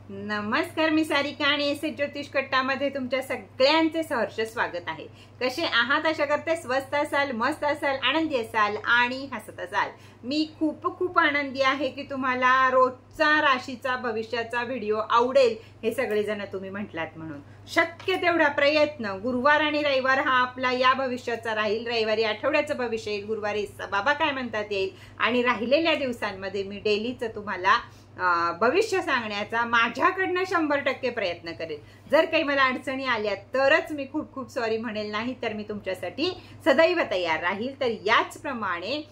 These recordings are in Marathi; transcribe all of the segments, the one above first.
नमस्कार, मी सारिका आणि एस ज्योतिष कट्टामध्ये तुमच्या सगळ्यांचे सहर्ष स्वागत आहे। कसे आहात? आशा करते स्वस्त असाल, मस्त असाल, आनंदी असाल आणि हसत असाल। मी खूप आनंदी आहे की तुम्हाला रोजचा राशीचा भविष्याचा व्हिडिओ आवडेल हे सगळेजण तुम्ही म्हटलात म्हणून। शक्य तेवढा प्रयत्न गुरुवार आणि रविवार हा आपला या भविष्याचा राहील। रविवारी आठवड्याचं भविष्य येईल, गुरुवारी बाबा काय म्हणतात येईल आणि राहिलेल्या दिवसांमध्ये मी डेलीचं तुम्हाला भविष्य सांगण्याचा माझ्याकडनं 100% प्रयत्न करेल। जर काही मला अडचणी आल्या तरच मी खूप सॉरी म्हणेल, नाही तर मी तुमच्यासाठी सदैव तयार राहील। तर याचप्रमाणे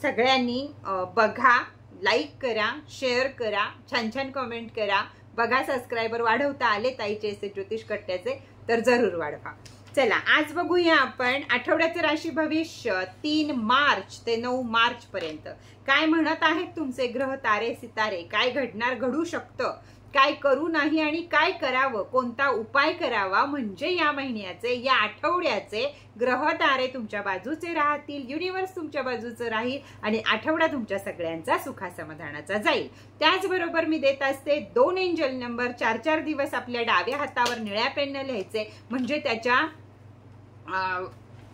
सगळ्यांनी बघा, लाईक करा, शेअर करा, छान कमेंट करा। बघा, सबस्क्रायबर वाढवता आले ताईचे एस ज्योतिष कट्ट्याचे तर जरूर वाढवा। चला आज बघूया आपण आठवड्याचे राशी भविष्य 3 मार्च ते 9 मार्च पर्यंत काय म्हणत आहेत तुमचे ग्रह, तारे, सितारे। काय घडणार, घडू शकतं, काय करू नाही आणि काय करावं, कोणता उपाय करावा म्हणजे या महिन्याचे, या आठवड्याचे ग्रह तारे तुमच्या बाजूचे राहतील, युनिवर्स तुमच्या बाजूचं राहील आणि आठवडा तुमच्या सगळ्यांचा सुखासमाधानाचा जाईल। त्याचबरोबर मी देत असते 2 एंजल नंबर। 4 दिवस आपल्या डाव्या हातावर निळ्या पेनने लिहायचे, म्हणजे त्याच्या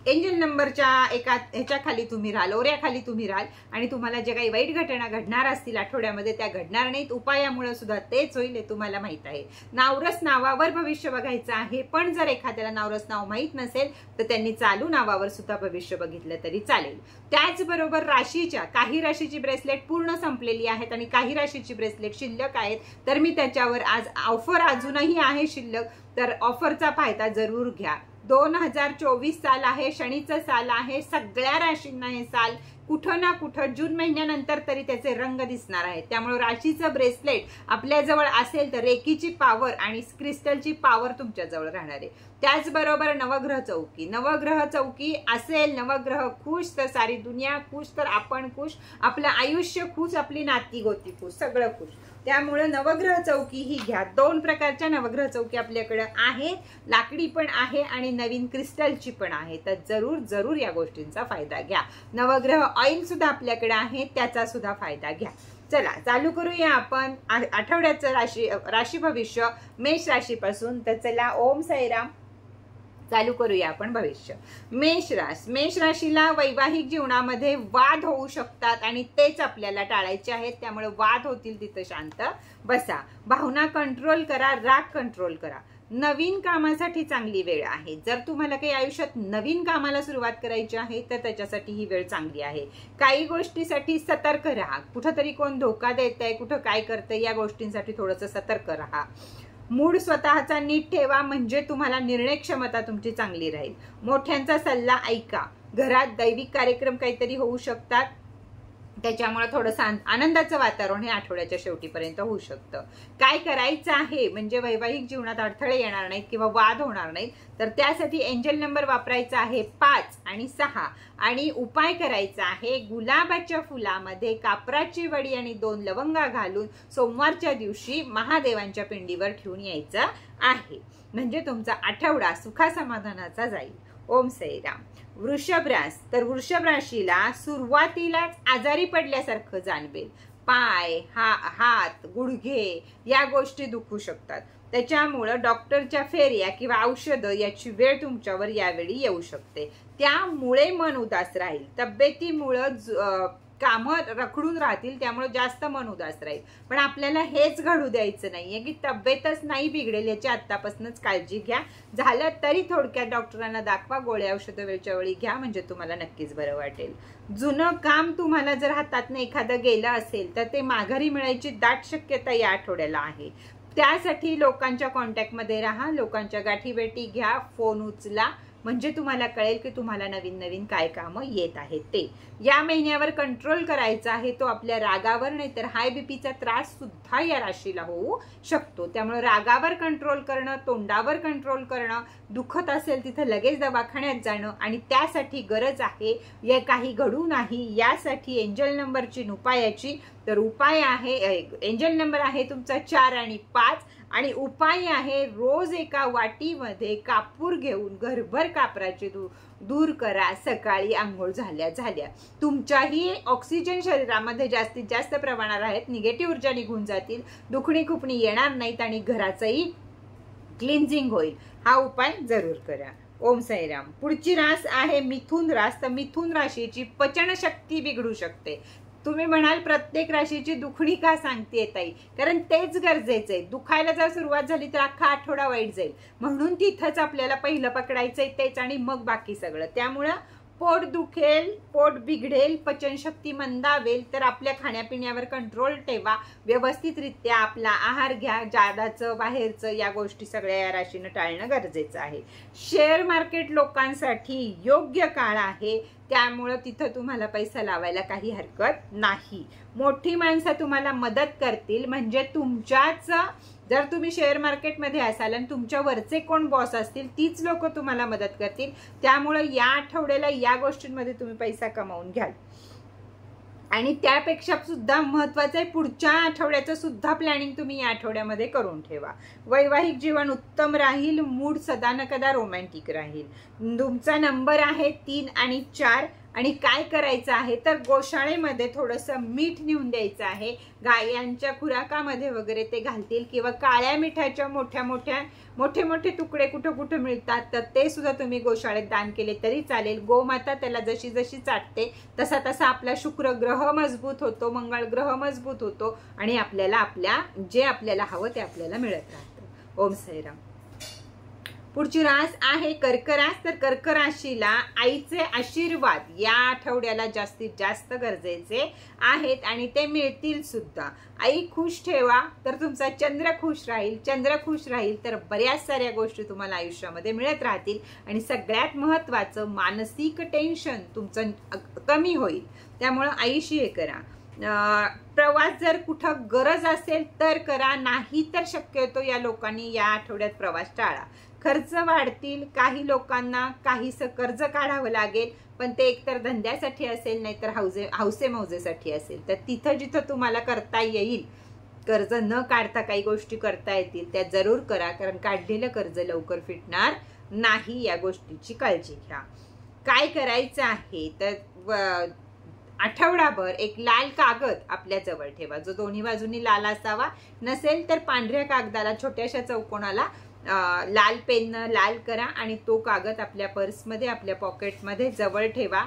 एंजल नंबरच्या एका ह्याच्या खाली तुम्ही राहाल, ओऱ्याखाली तुम्ही राहाल आणि तुम्हाला जे काही वाईट घटना घडणार असतील आठवड्यामध्ये त्या घडणार नाहीत। उपायामुळे सुद्धा तेच होईल हे तुम्हाला माहित आहे। नावरस नावावर भविष्य बघायचं आहे, पण जर एखाद्याला नावरस नाव माहित नसेल तर त्यांनी चालू नावावर सुद्धा भविष्य बघितलं तरी चालेल। त्याचबरोबर राशीच्या काही राशीची ब्रेसलेट पूर्ण संपलेली आहेत आणि काही राशीची ब्रेसलेट शिल्लक आहेत, तर मी त्याच्यावर आज ऑफर अजूनही आहे शिल्लक, तर ऑफरचा फायदा जरूर घ्या। 2024 साल आहे, शनीचं साल आहे। सगळ्या राशींना हे साल कुठं ना कुठं जून महिन्यानंतर तरी त्याचे रंग दिसणार आहेत। त्यामुळे राशीचं ब्रेसलेट आपल्या जवळ असेल तर रेकीची पॉवर आणि क्रिस्टलची पॉवर तुमच्या जवळ राहणार आहे। त्याचबरोबर नवग्रह चौकी, नवग्रह चौकी असेल, नवग्रह खुश तर सारी दुनिया खुश, तर आपण खुश, आपलं आयुष्य खुश, आपली नाती गोती खुश, सगळं खुश। त्यामुळे नवग्रह चौकी ही घ्या। 2 प्रकारच्या नवग्रह चौकी आपल्याकडे आहेत, लाकडी पण आहे आणि नवीन क्रिस्टलची पण आहे, तर जरूर या गोष्टींचा फायदा घ्या। नवग्रह ऑइल सुद्धा आपल्याकडे आहे, त्याचा सुद्धा फायदा घ्या। चला चालू करूया आपण आठवड्याचं राशी भविष्य मेष राशीपासून। तर चला ओम साईराम, चालू करूया आपण भविष्य। मेष राशीला वैवाहिक जीवनामध्ये वाद होऊ शकतात आणि तेच आपल्याला टाळायचे आहेत। त्यामुळे वाद होतील तिथं शांत बसा, भावना कंट्रोल करा, राग कंट्रोल करा। नवीन कामासाठी चांगली वेळ आहे। जर तुम्हाला काही आयुष्यात नवीन कामाला सुरुवात करायची आहे तर त्याच्यासाठी ही वेळ चांगली आहे। काही गोष्टीसाठी सतर्क राहा, कुठंतरी कोण धोका देतंय, कुठं काय करतंय, या गोष्टींसाठी थोडंसं सतर्क राहा। मूड स्वतःचा नीट ठेवा, म्हणजे तुम्हाला निर्णय क्षमता तुमची चांगली राहील। मोठ्यांचा सल्ला ऐका। घरात दैविक कार्यक्रम काहीतरी होऊ शकतात, त्याच्यामुळे थोडंसं आनंदाचं वातावरण हे आठवड्याच्या शेवटीपर्यंत होऊ शकतं। काय करायचं आहे म्हणजे वैवाहिक जीवनात अडथळे येणार नाहीत किंवा वाद होणार नाहीत, तर त्यासाठी एंजल नंबर वापरायचा आहे 5 आणि 6 आणि उपाय करायचा आहे गुलाबाच्या फुलामध्ये कापराची वडी आणि 2 लवंगा घालून सोमवारच्या दिवशी महादेवांच्या पिंडीवर ठेवून यायचं आहे, म्हणजे तुमचा आठवडा सुखासमाधानाचा जाईल। ओम साईराम। वृषभ रास, तर वृषभ राशीला सुरुवातीलाच आजारी पडल्यासारखं जाणवेल। पाय, हात, गुडघे या गोष्टी दुखू शकतात, त्याच्यामुळं डॉक्टरच्या फेऱ्या किंवा औषधं याची वेळ तुमच्यावर यावेळी येऊ शकते। त्यामुळे मन उदास राहील, तब्येतीमुळं कामं रखडून राहतील, त्यामुळे जास्त मन उदास राहील। पण आपल्याला हेच घडू द्यायचं नाहीये की तब्येतच नाही बिघडेल, याची आत्तापासूनच काळजी घ्या। झालं तरी थोडक्यात डॉक्टरांना दाखवा, गोळ्या औषधं वेळच्या वेळी घ्या, म्हणजे तुम्हाला नक्कीच बरं वाटेल। जुनं काम तुम्हाला जर हातातनं एखादं गेलं असेल तर ते माघारी मिळायची दाट शक्यता या आठवड्याला आहे। त्यासाठी लोकांच्या कॉन्टॅक्टमध्ये राहा, लोकांच्या गाठीभेटी घ्या, फोन उचला, म्हणजे तुम्हाला कळेल की तुम्हाला नवीन काय कामं येत आहेत ते। या महिन्यावर कंट्रोल करायचा आहे, तो आपल्या रागावर, नाही तर हाय बीपीचा त्रास सुद्धा या राशीला होऊ शकतो। त्यामुळे रागावर कंट्रोल करणं, तोंडावर कंट्रोल करणं, दुखत असेल तिथं लगेच दवाखान्यात जाणं आणि त्यासाठी गरज आहे या काही घडू नाही यासाठी एंजल नंबरची उपायाची तर उपाय आहे, एंजल नंबर आहे तुमचा 4 आणि 5 आणि उपाय आहे रोज एका वाटीमध्ये कापूर घेऊन घरभर कापराचे दूर करा सकाळी आंघोळ झाल्या झाल्या. तुमच्याही ऑक्सिजन शरीरामध्ये जास्तीत जास्त प्रमाणात आहेत, निगेटिव्ह ऊर्जा निघून जातील, दुखणी खुपणी येणार नाहीत आणि घराचंही क्लिन्झिंग होईल. हा उपाय जरूर करा. ओम साईराम. पुढची रास आहे मिथुन रास. तर मिथुन राशीची पचनशक्ती बिघडू शकते. तुम्ही म्हणाल प्रत्येक राशीची दुखणी का सांगते ताई, कारण तेच गरजेचं आहे. दुखायला जर सुरुवात झाली तर अख्खा आठवडा वाईट जाईल, म्हणून तिथंच आपल्याला पहिलं पकडायचंय तेच आणि मग बाकी सगळं. त्यामुळं पोट दुखेल, पोट बिघडेल, पचनशक्ती मंदावेल, तर आपल्या खाण्यापिण्यावर कंट्रोल ठेवा, व्यवस्थितरित्या आपला आहार घ्या, जादाचं बाहेरचं या गोष्टी सगळ्या या राशीनं टाळणं गरजेचं आहे. शेअर मार्केट लोकांसाठी योग्य काळ आहे, त्यामुळं तिथं तुम्हाला पैसा लावायला काही हरकत नाही. मोठी माणसं तुम्हाला मदत करतील, म्हणजे तुमच्याच, जर तुम्ही शेअर मार्केटमध्ये असाल आणि तुमच्या वरचे कोण बॉस असतील तीच लोक तुम्हाला मदत करतील. त्यामुळं या आठवड्याला या गोष्टींमध्ये तुम्ही पैसा कमावून घ्याल. आणि त्यापेक्षा सुद्धा महत्वाचं आहे, पुढच्या आठवड्याचं सुद्धा प्लॅनिंग तुम्ही या आठवड्यामध्ये करून ठेवा. वैवाहिक जीवन उत्तम राहील, मूड सदा न कदा रोमॅन्टिक राहील. तुमचा नंबर आहे 3 आणि 4. आणि काय करायचं आहे तर गोशाळेमध्ये थोडंसं मीठ नेऊन द्यायचं आहे. गायांच्या खुराकामध्ये वगैरे ते घालतील, किंवा काळ्या मिठाच्या मोठे मोठे तुकडे कुठं कुठं मिळतात, तर ते सुद्धा तुम्ही गोशाळेत दान केले तरी चालेल. गोमाता त्याला जशी जशी चाटते तसा तसा आपला शुक्र ग्रह मजबूत होतो, मंगळ ग्रह मजबूत होतो आणि आपल्याला जे आपल्याला हवं ते आपल्याला मिळत राहतं. ओम साईराम. पुढची रास आहे कर्क रास. तर कर्क राशीला आईचे आशीर्वाद या आठवड्याला जास्तीत जास्त गरजेचे आहेत आणि ते मिळतील सुद्धा. आई खुश ठेवा तर तुमचा चंद्र खुश राहील, चंद्र खुश राहील तर बऱ्याच साऱ्या गोष्टी तुम्हाला आयुष्यामध्ये मिळत राहतील. आणि सगळ्यात महत्वाचं, मानसिक टेन्शन तुमचं कमी होईल. त्यामुळं आईशी हे करा. प्रवास जर कुठं गरज असेल तर करा, नाही तर शक्यतो या लोकांनी या आठवड्यात प्रवास टाळा. खर्च वाढतील, काही लोकांना काहीसं कर्ज काढावं लागेल, पण ते एकतर धंद्यासाठी असेल नाहीतर हौसे मौजेसाठी असेल. तर तिथं जिथं तुम्हाला करता येईल, कर्ज न काढता काही गोष्टी करता येतील त्या जरूर करा, कारण काढलेलं कर्ज लवकर फिटणार नाही, या गोष्टीची काळजी घ्या. काय करायचं आहे तर आठवडाभर एक लाल कागद आपल्या जवळ ठेवा, जो दोन्ही बाजूनी लाल असावा. नसेल तर पांढऱ्या कागदाला, छोट्याशा चौकोनाला लाल पेननं लाल करा आणि तो कागद आपल्या पर्समध्ये, आपल्या पॉकेटमध्ये जवळ ठेवा.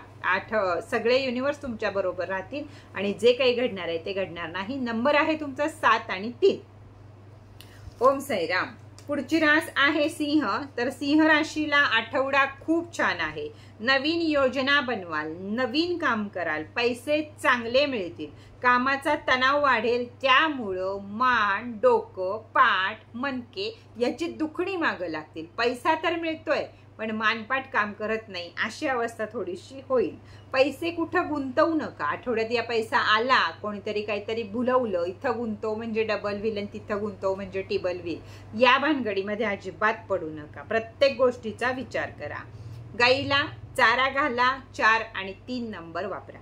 सगळे युनिवर्स तुमच्या बरोबर राहतील आणि जे काही घडणार आहे ते घडणार नाही. नंबर आहे तुमचा 7 आणि 3. ओम साईराम. पुढची रास आहे सिंह. तर सिंह राशीला आठवडा खूप छान आहे. नवीन योजना बनवाल, नवीन काम कराल, पैसे चांगले मिळतील, कामाचा तणाव वाढेल, त्यामुळं मान, डोकं, पाठ, मणके याची दुखणी मागं लागतील. पैसा तर मिळतोय पण मानपाट काम करत नाही, अशी अवस्था थोडीशी होईल. पैसे कुठं गुंतवू नका. आठवड्यात या पैसा आला, कोणीतरी काहीतरी भुलवलं, इथं गुंतव म्हणजे डबल व्हील आणि तिथं गुंतव म्हणजे टिबल व्हील, या भानगडीमध्ये अजिबात पडू नका. प्रत्येक गोष्टीचा विचार करा. गाईला चारा घाला. 4 आणि 3 नंबर वापरा.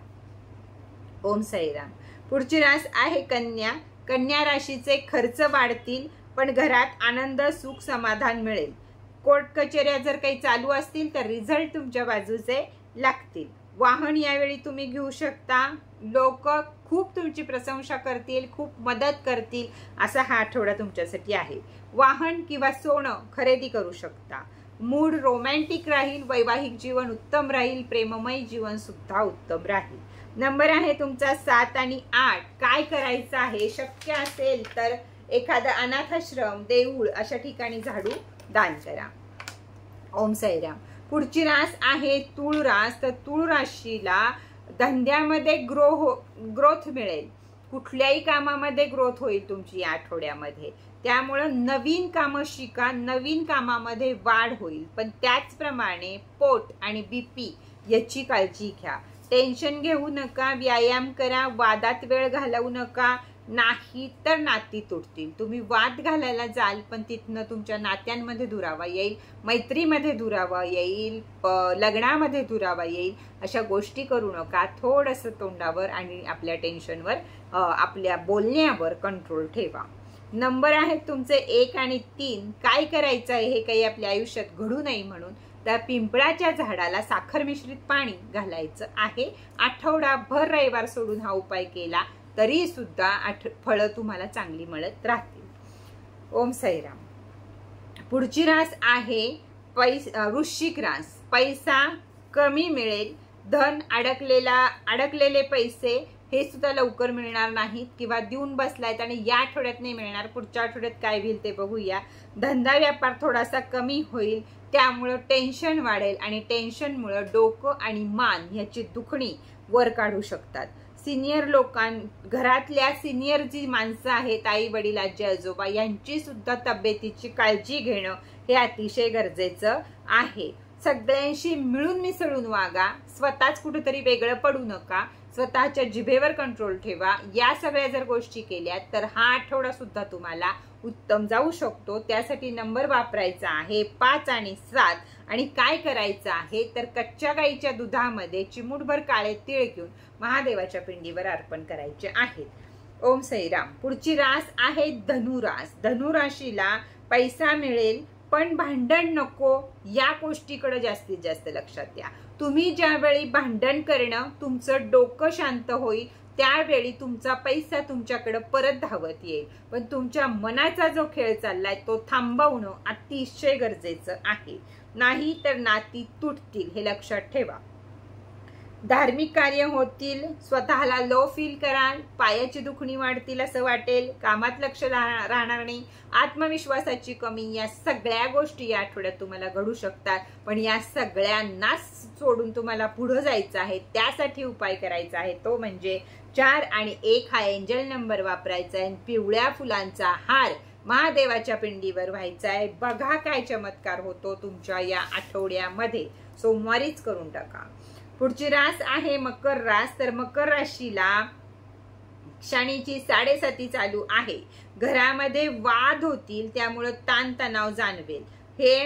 ओम साईराम. पुढची रास आहे कन्या. कन्या राशीचे खर्च वाढतील पण घरात आनंद, सुख, समाधान मिळेल. कोर्ट कचेऱ्या जर काही चालू असतील तर रिझल्ट तुमच्या बाजूचे लागतील. वाहन यावेळी तुम्ही घेऊ शकता. लोक खूप तुमची प्रशंसा करतील, खूप मदत करतील, असा हा आठवडा तुमच्यासाठी आहे. वाहन किंवा सोनं खरेदी करू शकता. मूड रोमॅन्टिक राहील, वैवाहिक जीवन उत्तम राहील, प्रेममय जीवन सुद्धा उत्तम राहील. नंबर आहे तुमचा 7 आणि 8. काय करायचं आहे, शक्य असेल तर एखादा अनाथाश्रम, देऊळ अशा ठिकाणी झाडू दान करा. ओम साईराम. पुढची रास आहे तूळ रास. तर तूळ राशीला धंद्यामध्ये ग्रोथ मिळेल. कुठल्याही कामामध्ये ग्रोथ होईल तुमची या आठवड्यामध्ये. त्यामुळं नवीन कामं शिका, नवीन कामामध्ये वाढ होईल. पण त्याचप्रमाणे पोट आणि BP याची काळजी घ्या. टेन्शन घेऊ नका, व्यायाम करा, वादात वेळ घालवू नका, नाही तर नाती तुटतील. तुम्ही वाद घालायला जाल पण तिथनं तुमच्या नात्यांमध्ये दुरावा येईल, मैत्रीमध्ये दुरावा येईल, लग्नामध्ये दुरावा येईल. अशा गोष्टी करू नका. थोडंसं तोंडावर आणि आपल्या टेन्शनवर, आपल्या बोलण्यावर कंट्रोल ठेवा. नंबर आहेत तुमचे 1 आणि 3. काय करायचं आहे हे काही आपल्या आयुष्यात घडू नये म्हणून त्या पिंपळाच्या झाडाला साखर मिश्रित पाणी घालायचं आहे. आठवडाभर रविवार सोडून हा उपाय केला तरी सुद्धा फळं तुम्हाला चांगली मिळत राहतील. ओम साईराम. पुढची रास आहे वृश्चिक रास. पैसा कमी मिळेल. धन अडकलेले पैसे हे सुद्धा लवकर मिळणार नाहीत किंवा देऊन बसलायत आणि या आठवड्यात नाही मिळणार, पुढच्या आठवड्यात काय होईल ते बघूया. धंदा व्यापार थोडासा कमी होईल, त्यामुळं टेन्शन वाढेल आणि टेन्शनमुळं डोकं आणि मान याची दुखणी वर काढू शकतात. घरातल्या सिनियर जी माणसं आहेत, आई वडील आजी आजोबा, यांची सुद्धा तब्येतीची काळजी घेणं हे अतिशय गरजेचं आहे. सगळ्यांशी मिळून मिसळून वागा. स्वतःच कुठेतरी वेगळं पडू नका. स्वतःच्या जिभेवर कंट्रोल ठेवा. या सगळ्या जर गोष्टी केल्या तर हा आठवडा सुद्धा तुम्हाला उत्तम जाऊ शकतो. त्यासाठी नंबर वापरायचा आहे 5 आणि 7. आणि काय करायचं आहे तर कच्च्या गाईच्या दुधामध्ये चिमूटभर काळे तीळ घेऊन महादेवाच्या पिंडीवर अर्पण करायचे आहेत. ओम साईराम. पुढची रास आहे धनुरास. धनुराशीला पैसा मिळेल पण भांडण नको, या गोष्टीकडे जास्तीत जास्त लक्षात द्या. तुम्ही ज्यावेळी भांडण करणं तुमचं डोकं शांत होईल त्यावेळी तुमचा पैसा तुमच्याकडे परत धावत येईल. पण तुमच्या मनाचा जो खेळ चाललाय तो थांबवणं अतिशय गरजेचं आहे. नाही तर नाती तुटतील, हे लक्षात ठेवा. धार्मिक कार्य होतील. स्वतःला लो फील कराल. पायाची दुखणी वाढतील असं वाटेल. कामात लक्ष राहणार नाही. आत्मविश्वासाची कमी, या सगळ्या गोष्टी या आठवड्यात तुम्हाला घडू शकतात. पण या सगळ्यांनाच सोडून तुम्हाला पुढे जायचं आहे. त्यासाठी उपाय करायचा आहे तो म्हणजे 4 आणि 1 हा एंजल नंबर वापरायचा आहे. पिवळ्या फुलांचा हार महादेवाच्या पिंडीवर व्हायचा आहे. बघा काय चमत्कार होतो तुमच्या या आठवड्यामध्ये. सोमवारीच करून टाका. पुढची रास आहे मकर रास. तर मकर राशीला शनीची 7.5 चालू आहे. घरामध्ये वाद होतील, त्यामुळे ताणतणाव जाणवेल. हे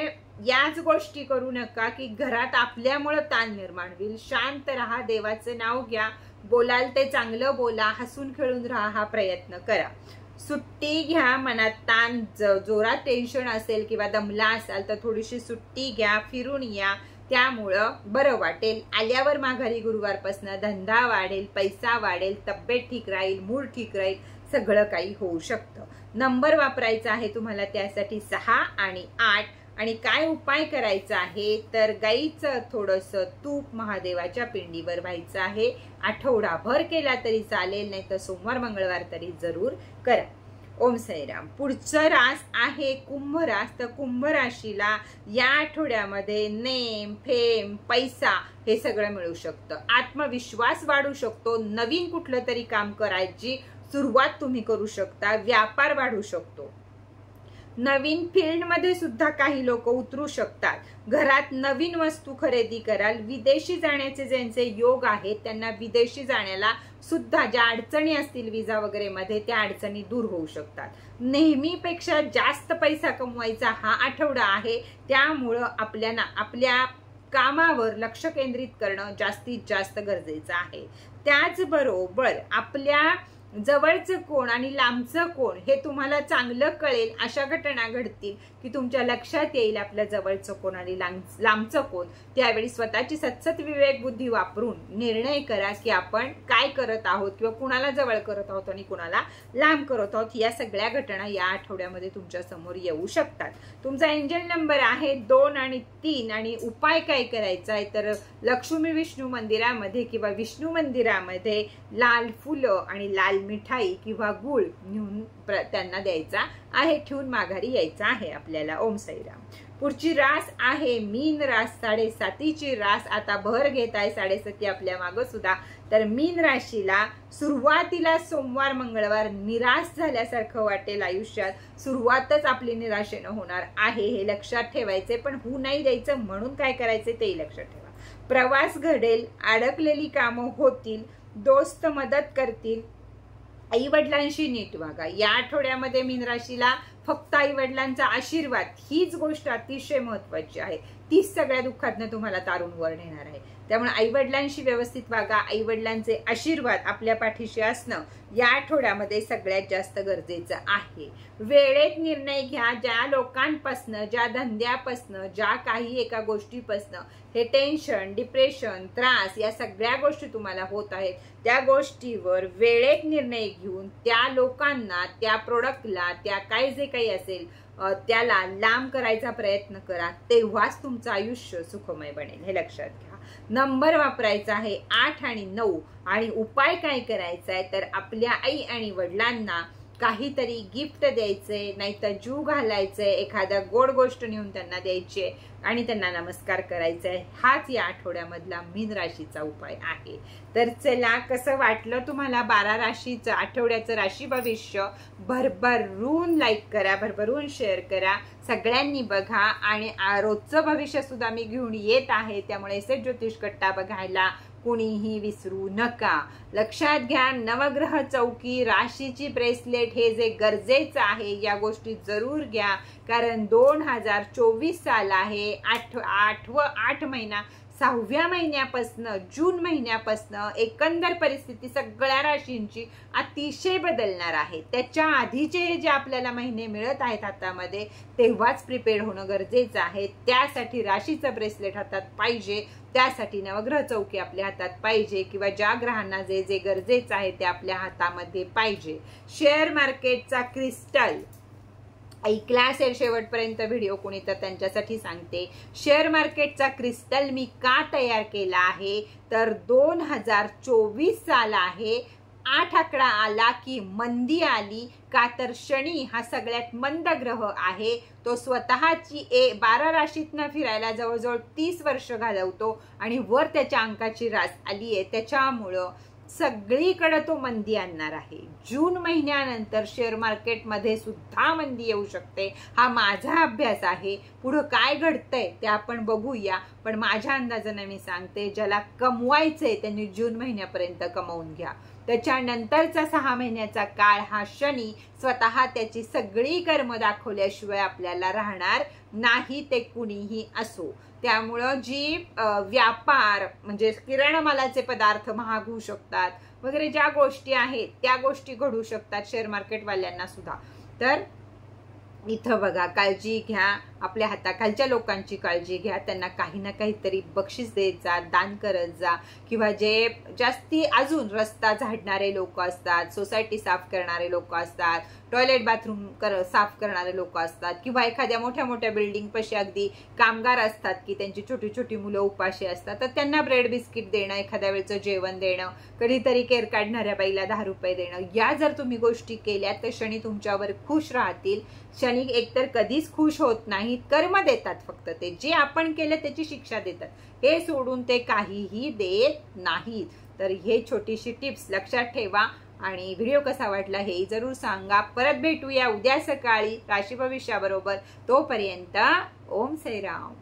याच गोष्टी करू नका की घरात आपल्यामुळे ताण निर्माण होईल. शांत राहा. देवाचं नाव घ्या. बोलाल ते चांगलं बोला. हसून खेळून राहा हा प्रयत्न करा. सुट्टी घ्या. मनात ताण, जोरात टेन्शन असेल किंवा दमला असाल तर थोडीशी सुट्टी घ्या. फिरून या. त्यामुळं बरं वाटेल. आल्यावर माघारी गुरुवारपासून धंदा वाढेल, पैसा वाढेल, तब्येत ठीक राहील, मूड ठीक राहील. सगळं काही होऊ शकतं. नंबर वापरायचा आहे तुम्हाला त्यासाठी 6 आणि 8. आणि काय उपाय करायचा आहे तर गाईचं थोडंसं तूप महादेवाच्या पिंडीवर व्हायचं आहे. आठवडाभर केला तरी चालेल, नाही तर सोमवार मंगळवार तरी जरूर करा. ओम साईराम. पुढचा रास आहे कुंभ रास. तर कुंभ राशीला या आठवड्यामध्ये नेम, फेम, पैसा हे सगळं मिळू शकतं. आत्मविश्वास वाढू शकतो. नवीन कुठलं तरी काम करायची सुरुवात तुम्ही करू शकता. व्यापार वाढू शकतो. नवीन फील्ड मध्ये सुद्धा काही लोक उतरू शकतात. घरात नवीन वस्तू खरेदी कराल. विदेशी जाण्याचे ज्यांचे योग आहेत त्यांना विदेशी जाण्याला सुद्धा ज्या अडचणी असतील विजा वगैरे मध्ये त्या अडचणी दूर होऊ शकतात. नेहमीपेक्षा जास्त पैसा कमवायचा हा आठवडा आहे. त्यामुळं आपल्या कामावर लक्ष केंद्रित करणं जास्तीत जास्त गरजेचं आहे. त्याचबरोबर आपल्या जवळचं कोण आणि लांबचं कोण हे तुम्हाला चांगलं कळेल. अशा घटना घडतील की तुमच्या लक्षात येईल आपल्या जवळचं कोण आणि लांबचं कोण. त्यावेळी स्वतःची सतसत विवेक बुद्धी वापरून निर्णय करा की आपण काय करत आहोत किंवा कुणाला जवळ करत आहोत आणि कुणाला लांब करत आहोत. या सगळ्या घटना या आठवड्यामध्ये तुमच्या समोर येऊ शकतात. तुमचा एंजल नंबर आहे 2 आणि 3. आणि उपाय काय करायचा आहे तर लक्ष्मी विष्णू मंदिरामध्ये किंवा विष्णू मंदिरामध्ये लाल फुलं आणि लाल मिठाई किंवा गुळ नेऊन त्यांना द्यायचा आहे. ठेवून माघारी यायचा आहे आपल्याला. ओम साईराम. पुढची रास आहे मीन रास. 7.5ची रास आता भर घेत आहे. 7.5 आपल्या मागं सुद्धा. तर मीन राशीला सुरुवातीला सोमवार मंगळवार निराश झाल्यासारखं वाटेल. आयुष्यात सुरुवातच आपली निराशेनं होणार आहे हे लक्षात ठेवायचे. पण होऊ नाही द्यायचं म्हणून काय करायचे तेही लक्षात ठेवा. प्रवास घडेल. अडकलेली कामं होतील. दोस्त मदत करतील. आई वडिलांशी नीट वागा। या आठवड्यामध्ये मीन राशीला फक्त आई वडिलांचा आशीर्वाद हीच गोष्ट अतिशय महत्वाची आहे, तीच सगळ्या दुःखातनं तुम्हाला तारून वर नेणार आहे। त्यामुळे आई वडिलांशी व्यवस्थित वागा। आई वडिलांचे आशीर्वाद आपल्या पाठीशी असणं या आठवड्यामध्ये सगळ्यात जास्त गरजेचं आहे। वेळेत निर्णय घ्या। ज्या लोकांपासनं, ज्या धंद्यापासनं, ज्या काही एका गोष्टीपासनं हे टेन्शन, डिप्रेशन, त्रास या सगळ्या गोष्टी तुम्हाला होत आहेत, त्या गोष्टीवर वेळेत निर्णय घेऊन त्या लोकांना, त्या प्रोडक्टला, त्या काय जे काही असेल त्याला लांब करायचा प्रयत्न करा, तेव्हाच तुमचं आयुष्य सुखमय बनेल, हे लक्षात घ्या। नंबर वापरायचा आहे 8 आणि 9 आणि उपाय काय करायचा आहे तर आपल्या आई आणि वडिलांना काहीतरी गिफ्ट द्यायचंय, नाहीतर जीव घालायचंय, एखाद्या गोड गोष्ट नेऊन त्यांना द्यायची आणि त्यांना नमस्कार करायचा आहे। हाच या आठवड्यामधला मीन राशीचा उपाय आहे। तर चला, कसं वाटलं तुम्हाला 12 राशीचं आठवड्याचं राशी भविष्य? भरभरून लाईक करा, भरभरून शेअर करा, सगळ्यांनी बघा आणि रोजचं भविष्य सुद्धा मी घेऊन येत आहे, त्यामुळे एसएस ज्योतिष कट्टा बघायला कुणीही विसरू नका। लक्षात घ्या, नवग्रह चौकी, राशीची ब्रेसलेट हे जे गरजेचं आहे या गोष्टी जरूर घ्या, कारण 2024 साल आहे, 8 महिना, 6व्या महिन्यापासून जून महिन्यापासून एकंदर परिस्थिती सगळ्या राशींची अतिशय बदलणार आहे। त्याच्या आधीचे जे आपल्याला महिने मिळत आहेत हातामध्ये, तेव्हाच प्रिपेअर होणं गरजेचं आहे। त्यासाठी राशीचं ब्रेसलेट हातात पाहिजे, त्यासाठी नवग्रह चौकी आपल्या हातात पाहिजे, किंवा ज्या ग्रहांना जे जे गरजेचं आहे ते आपल्या हातामध्ये पाहिजे। शेअर मार्केटचा क्रिस्टल ऐकला असेल शेवटपर्यंत व्हिडिओ कोणी तर त्यांच्यासाठी सांगते। शेअर मार्केटचा क्रिस्टल मी का तयार केला आहे तर 2024 साल आहे, 8 आकडा आला की मंदी आली, का तर शनी हा सगळ्यात मंद ग्रह आहे, तो स्वतःची 12 राशीतनं फिरायला जवळजवळ 30 वर्ष घालवतो आणि वर त्याच्या अंकाची रास आली आहे, त्याच्यामुळं सगळीकडे तो मंदी आणणार आहे। जून महिन्यानंतर शेअर मार्केटमध्ये सुद्धा मंदी येऊ शकते, हा माझा अभ्यास आहे। पुढे काय घडतंय ते आपण बघूया, पण माझ्या अंदाजाने मी सांगते, ज्याला कमवायचंय त्यांनी जून महिन्यापर्यंत कमवून घ्या। त्याच्यानंतरचा 6 महिन्याचा काळ हा शनी स्वतः त्याची सगळी कर्म दाखवल्याशिवाय आपल्याला राहणार नाही, ते कुणीही असो। त्यामुळं जी व्यापार म्हणजे किराणा मालाचे पदार्थ महाग होऊ शकतात वगैरे ज्या गोष्टी आहेत त्या गोष्टी घडू शकतात शेअर मार्केट वाल्यांना सुद्धा। तर इथं बघा, काळजी घ्या, आपल्या हाताखालच्या लोकांची काळजी घ्या, त्यांना काही ना काहीतरी बक्षीस देत जा, दान करत जा, किंवा जे जास्ती अजून रस्ता झाडणारे लोक असतात, सोसायटी साफ करणारे लोक असतात, टॉयलेट बाथरूम साफ करणारे लोक असतात, किंवा एखाद्या मोठ्या मोठ्या बिल्डिंग पशी अगदी कामगार असतात की त्यांची छोटी छोटी मुलं उपाशी असतात, तर त्यांना ब्रेड बिस्किट देणं, एखाद्या वेळचं जेवण देणं, कधीतरी केर काढणाऱ्या बाईला 10 रुपये देणं, या जर तुम्ही गोष्टी केल्या तर शनी तुमच्यावर खुश राहतील। शनी एकतर कधीच खुश होत नाहीत, कर्म देतात फक्त, ते जे आपण केलं त्याची शिक्षा देतात, हे सोडून ते काहीही देत नाहीत। तर हे छोटीशी टिप्स लक्षात ठेवा आणि व्हिडिओ कसा वाटला हे जरूर सांगा। परत भेटूया उद्या सकाळी राशी भविष्याबरोबर, तोपर्यंत ओम साईराम।